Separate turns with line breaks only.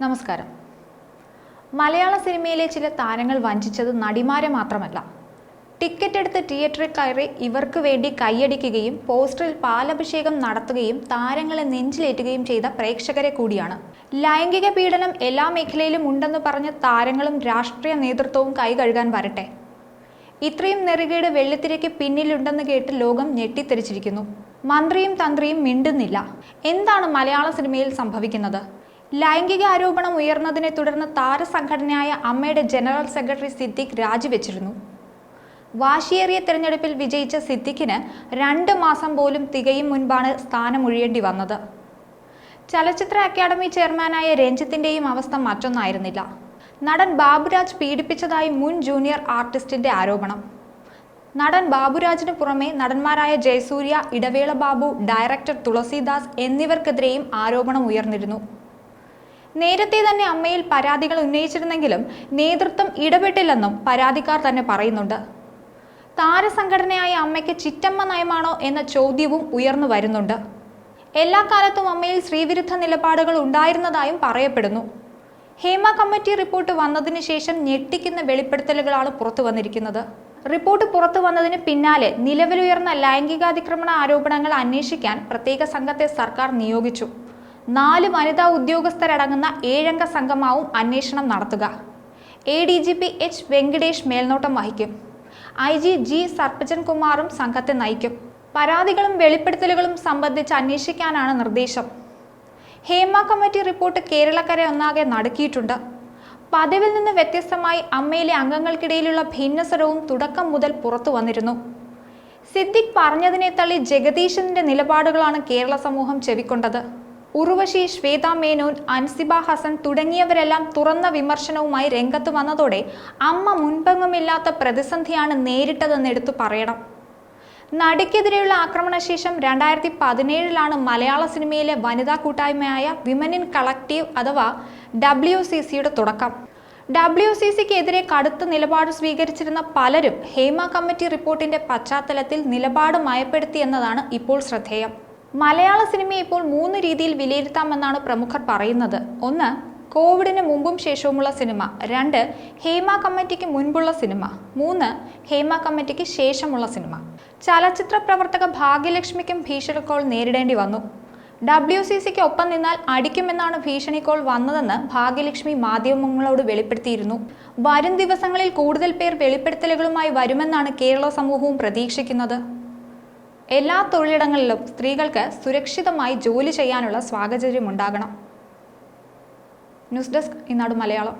നമസ്കാരം. മലയാള സിനിമയിലെ ചില താരങ്ങൾ വഞ്ചിച്ചത് നടിമാരെ മാത്രമല്ല. ടിക്കറ്റ് എടുത്ത് തിയേറ്ററിൽ കയറി ഇവർക്ക് വേണ്ടി കൈയടിക്കുകയും പോസ്റ്ററിൽ പാലഭിഷേകം നടത്തുകയും താരങ്ങളെ നെഞ്ചിലേറ്റുകയും ചെയ്ത പ്രേക്ഷകരെ കൂടിയാണ്. ലൈംഗിക പീഡനം എല്ലാ മേഖലയിലും ഉണ്ടെന്ന് പറഞ്ഞ താരങ്ങളും രാഷ്ട്രീയ നേതൃത്വവും കൈകഴുകാൻ വരട്ടെ. ഇത്രയും നെറുകേട് വെള്ളിത്തിരയ്ക്ക് പിന്നിലുണ്ടെന്ന് കേട്ട് ലോകം ഞെട്ടിത്തെറിച്ചിരിക്കുന്നു. മന്ത്രിയും തന്ത്രിയും മിണ്ടുന്നില്ല. എന്താണ് മലയാള സിനിമയിൽ സംഭവിക്കുന്നത്? ലൈംഗിക ആരോപണം ഉയർന്നതിനെ തുടർന്ന് താരസംഘടനയായ അമ്മയുടെ ജനറൽ സെക്രട്ടറി സിദ്ദിഖ് രാജിവെച്ചിരുന്നു. വാശിയേറിയ തെരഞ്ഞെടുപ്പിൽ വിജയിച്ച സിദ്ദിഖിന് 2 മാസം പോലും തികയും മുൻപാണ് സ്ഥാനമൊഴിയേണ്ടി വന്നത്. ചലച്ചിത്ര അക്കാദമി ചെയർമാനായ രഞ്ജിത്തിന്റെയും അവസ്ഥ മറ്റൊന്നായിരുന്നില്ല. നടൻ ബാബുരാജ് പീഡിപ്പിച്ചതായി മുൻ ജൂനിയർ ആർട്ടിസ്റ്റിന്റെ ആരോപണം. നടൻ ബാബുരാജിന് പുറമെ നടന്മാരായ ജയസൂര്യ, ഇടവേള ബാബു, ഡയറക്ടർ തുളസിദാസ് എന്നിവർക്കെതിരെയും ആരോപണം ഉയർന്നിരുന്നു. നേരത്തെ തന്നെ അമ്മയിൽ പരാതികൾ ഉന്നയിച്ചിരുന്നെങ്കിലും നേതൃത്വം ഇടപെട്ടില്ലെന്നും പരാതിക്കാർ തന്നെ പറയുന്നുണ്ട്. താരസംഘടനയായ അമ്മയ്ക്ക് ചിറ്റമ്മ നയമാണോ എന്ന ചോദ്യവും ഉയർന്നു വരുന്നുണ്ട്. എല്ലാ കാലത്തും അമ്മയിൽ സ്ത്രീവിരുദ്ധ നിലപാടുകൾ ഉണ്ടായിരുന്നതായും പറയപ്പെടുന്നു. ഹേമ കമ്മിറ്റി റിപ്പോർട്ട് വന്നതിന് ശേഷം ഞെട്ടിക്കുന്ന വെളിപ്പെടുത്തലുകളാണ് പുറത്തു വന്നിരിക്കുന്നത്. റിപ്പോർട്ട് പുറത്തു വന്നതിന് പിന്നാലെ നിലവിലുയർന്ന ലൈംഗികാതിക്രമണ ആരോപണങ്ങൾ അന്വേഷിക്കാൻ പ്രത്യേക സംഘത്തെ സർക്കാർ നിയോഗിച്ചു. 4 വനിതാ ഉദ്യോഗസ്ഥരടങ്ങുന്ന 7 അംഗ സംഘമാവും അന്വേഷണം നടത്തുക. ADGP H വെങ്കിടേഷ് മേൽനോട്ടം വഹിക്കും. IG G സർപ്പജൻ കുമാറും സംഘത്തെ നയിക്കും. പരാതികളും വെളിപ്പെടുത്തലുകളും സംബന്ധിച്ച് അന്വേഷിക്കാനാണ് നിർദ്ദേശം. ഹേമ കമ്മിറ്റി റിപ്പോർട്ട് കേരളക്കരെ ഒന്നാകെ നടുക്കിയിട്ടുണ്ട്. പതിവിൽ നിന്ന് വ്യത്യസ്തമായി അമ്മയിലെ അംഗങ്ങൾക്കിടയിലുള്ള ഭിന്നസ്വരവും തുടക്കം മുതൽ പുറത്തു വന്നിരുന്നു. സിദ്ദിഖ് പറഞ്ഞതിനെ തള്ളി ജഗദീശന്റെ നിലപാടുകളാണ് കേരള സമൂഹം ചെവിക്കൊണ്ടത്. ഉർവശി, ശ്വേത മേനോൻ, അൻസിബ ഹസൻ തുടങ്ങിയവരെല്ലാം തുറന്ന വിമർശനവുമായി രംഗത്ത് വന്നതോടെ അമ്മ മുൻപെങ്ങുമില്ലാത്ത പ്രതിസന്ധിയാണ് നേരിട്ടതെന്ന് എടുത്തു പറയണം. നടിക്കെതിരെയുള്ള ആക്രമണശേഷം 2017 മലയാള സിനിമയിലെ വനിതാ കൂട്ടായ്മയായ വിമൻ ഇൻ കളക്റ്റീവ് അഥവാ WCCയുടെ തുടക്കം. WCCക്കെതിരെ കടുത്ത നിലപാട് സ്വീകരിച്ചിരുന്ന പലരും ഹേമ കമ്മിറ്റി റിപ്പോർട്ടിന്റെ പശ്ചാത്തലത്തിൽ നിലപാട് മയപ്പെടുത്തിയെന്നതാണ് ഇപ്പോൾ ശ്രദ്ധേയം. മലയാള സിനിമയെ ഇപ്പോൾ 3 രീതിയിൽ വിലയിരുത്താമെന്നാണ് പ്രമുഖർ പറയുന്നത്. 1. കോവിഡിന് മുമ്പും ശേഷവുമുള്ള സിനിമ. 2. ഹേമ കമ്മിറ്റിക്ക് മുൻപുള്ള സിനിമ. 3. ഹേമ കമ്മിറ്റിക്ക് ശേഷമുള്ള സിനിമ. ചലച്ചിത്ര പ്രവർത്തക ഭാഗ്യലക്ഷ്മിക്കും ഭീഷണി കോൾ നേരിടേണ്ടി വന്നു. WCCക്ക് ഒപ്പം നിന്നാൽ അടിക്കുമെന്നാണ് ഭീഷണി കോൾ വന്നതെന്ന് ഭാഗ്യലക്ഷ്മി മാധ്യമങ്ങളോട് വെളിപ്പെടുത്തിയിരുന്നു. വരും ദിവസങ്ങളിൽ കൂടുതൽ പേർ വെളിപ്പെടുത്തലുകളുമായി വരുമെന്നാണ് കേരള സമൂഹവും പ്രതീക്ഷിക്കുന്നത്. എല്ലാ തൊഴിലിടങ്ങളിലും സ്ത്രീകൾക്ക് സുരക്ഷിതമായി ജോലി ചെയ്യാനുള്ള സാഹചര്യം ഉണ്ടാകണം. ന്യൂസ് ഡെസ്ക് ഈനാട് മലയാളം.